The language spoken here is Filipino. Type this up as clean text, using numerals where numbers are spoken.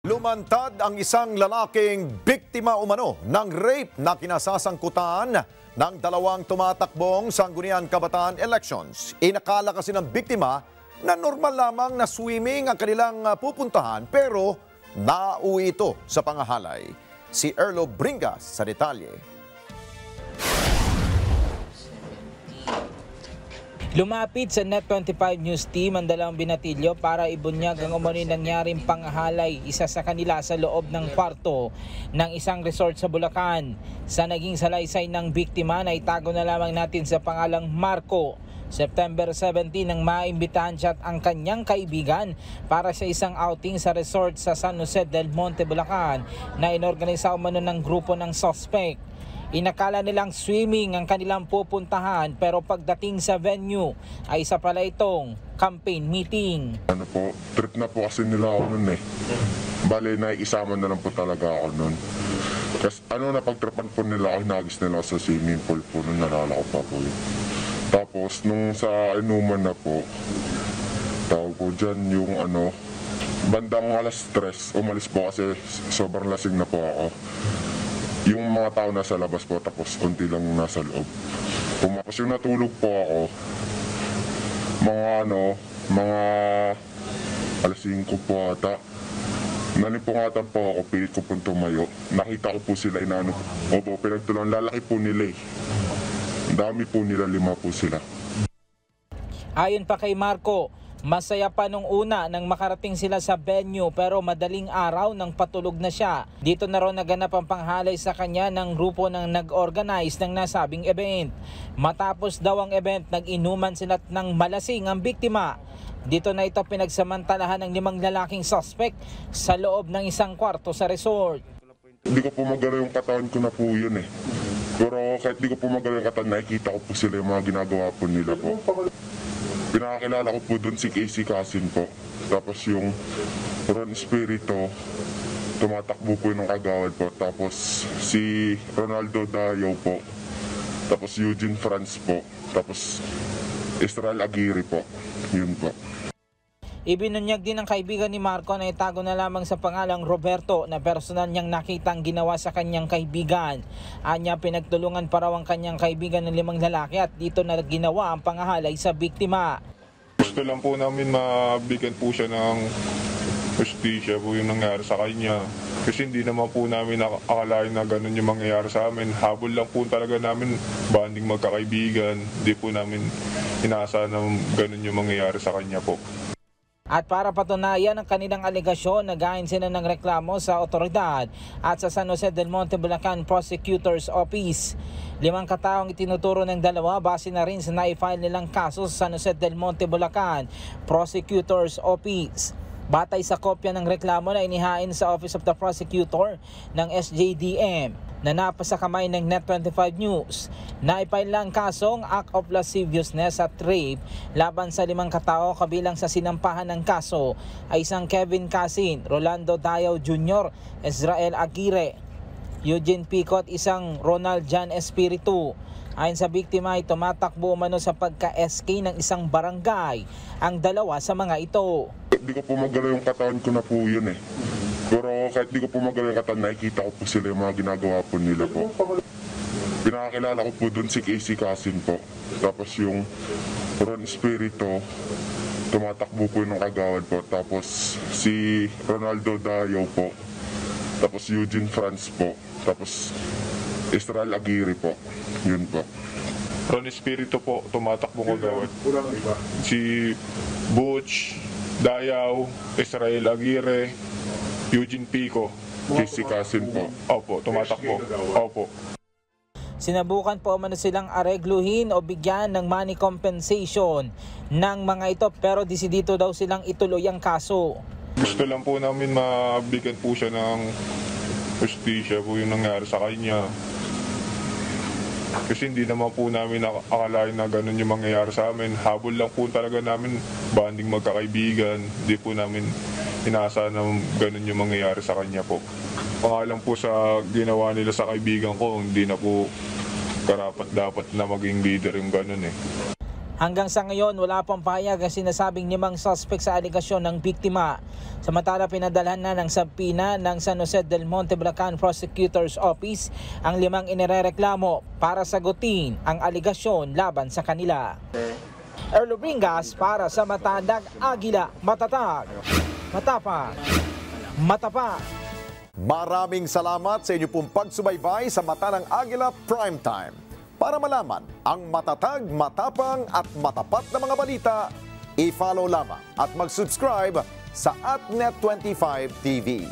Lumantad ang isang lalaking biktima umano ng rape na kinasasangkutan ng dalawang tumatakbong Sangguniang Kabataan elections. Inakala kasi ng biktima na normal lamang na swimming ang kanilang pupuntahan pero nauwi ito sa pangahalay. Si Erlo Bringas sa detalye. Lumapit sa Net25 News Team ang dalawang binatilyo para ibunyag ang umano'y nangyaring pangahalay, isa sa kanila sa loob ng kwarto ng isang resort sa Bulacan. Sa naging salaysay ng biktima na itago na lamang natin sa pangalang Marco. September 17 nang maimbitahan siya at ang kanyang kaibigan para sa isang outing sa resort sa San Jose del Monte, Bulacan na inorganisa umano ng grupo ng suspect. Inakala nilang swimming ang kanilang pupuntahan pero pagdating sa venue ay isa pala itong campaign meeting. Trip na po kasi nila ako nun eh. Bale, naiisama na lang po talaga ako nun. Kasi napagtripan po nila ako, hinagis nila ako sa swimming pool po nun, nalala ko pa po yun. Tapos nung sa inuman na po, tawag po dyan yung bandang alas 3, umalis po kasi sobrang lasing na po ako. Yung mga tao nasa labas po, tapos konti lang nasa loob. Tapos yung natulog po ako, mga alas 5 po ata. Nanipungatan po ako, pilit ko po tumayo. Nakita ko po sila Opo, pinagtulang lalaki po nila eh. Dami po nila, 5 po sila. Ayon pa kay Marco, masaya pa nung una nang makarating sila sa venue pero madaling araw nang patulog na siya. Dito na raw naganap ang panghalay sa kanya ng grupo ng nag-organize ng nasabing event. Matapos daw ang event, nag-inuman sila ng malasing ang biktima. Dito na ito pinagsamantalahan ng 5 lalaking suspect sa loob ng isang kwarto sa resort. Hindi ko po magalaw yung katawan ko na po yun eh. Pero kahit di ko po magalaw yung katawan, nakikita ko po sila yung mga ginagawa po nila po. Pinakakilala ko po doon si Casey Casin po. Tapos yung Ron Espiritu, tumatakbo po yung kagawad po. Tapos si Ronaldo Dayaw po. Tapos Eugene Franz po. Tapos Israel Aguirre po. Yun po. Ibinunyag din ng kaibigan ni Marco na itago na lamang sa pangalang Roberto na personal niyang nakitang ginawa sa kanyang kaibigan. Anya, pinagtulungan pa raw ang kanyang kaibigan ng 5 lalaki at dito na ginawa ang pangahalay sa biktima. Gusto lang po namin mabigyan po siya ng justisya po yung nangyari sa kanya. Kasi hindi naman po namin akalain na ganun yung mangyayari sa amin. Habol lang po talaga namin, banding magkakaibigan. Hindi po namin inaasahan na ganun yung mangyayari sa kanya po. At para patunayan ang kanilang alegasyon, nag-ayon sila ng reklamo sa otoridad at sa San Jose del Monte, Bulacan Prosecutor's Office. 5 kataong itinuturo ng dalawa base na rin sa na-file nilang kaso sa San Jose del Monte, Bulacan Prosecutor's Office. Batay sa kopya ng reklamo na inihain sa Office of the Prosecutor ng SJDM na napasa kamay ng Net25 News, naipile lang kasong act of lasciviousness at rape laban sa 5 katao, kabilang sa sinampahan ng kaso ay isang Kevin Casin, Rolando Dayaw Jr., Israel Aguirre, Eugene Picot, isang Ronald Jan Espiritu. Ayon sa biktima ay tumatakbo umano sa pagka-SK ng isang barangay ang dalawa sa mga ito. Hindi ko po magalaw yung katawan ko na po yun eh. Pero kahit di ko po magalaw yung katawan, nakikita ko po sila yung mga ginagawa po nila po. Pinakakilala ko po doon si Casey Casin po. Tapos yung Ron Espiritu, tumatakbo po yung kagawad po. Tapos si Ronaldo Dayaw po. Tapos Eugene Franz po. Tapos Israel Aguirre po. Yun po. Ron Espiritu po, tumatakbo kagawad. Si Butch Dayaw, Israel Aguirre, Eugene Pico, Casey Casin po. Opo, tumatakbo. Opo. Sinabukan po umano silang aregluhin o bigyan ng money compensation ng mga ito pero desidito daw silang ituloy ang kaso. Gusto lang po namin mabigyan po siya ng justisya po yung nangyari sa kanya. Kasi hindi naman po namin akalain na ganun yung mangyayari sa amin. Habol lang po talaga namin, banding magkakaibigan. Hindi po namin inaasahan na ganun yung mangyayari sa kanya po. Pangalang po sa ginawa nila sa kaibigan ko, hindi na po karapat dapat na maging leader yung ganun eh. Hanggang sa ngayon, wala pang pahayag ang sinasabing 5 suspect sa aligasyon ng biktima. Samantala, pinadalhan na ng sabpina ng San Jose del Monte, Bulacan Prosecutor's Office ang 5 inirereklamo para sagutin ang aligasyon laban sa kanila. Erlo Bringas para sa Matatag Agila, matatag, matapang, matapat. Maraming salamat sa inyo pong pagsubaybay sa Mata ng Agila Primetime. Para malaman ang matatag, matapang at matapat na mga balita, i-follow lamang at mag-subscribe sa @Net25 TV.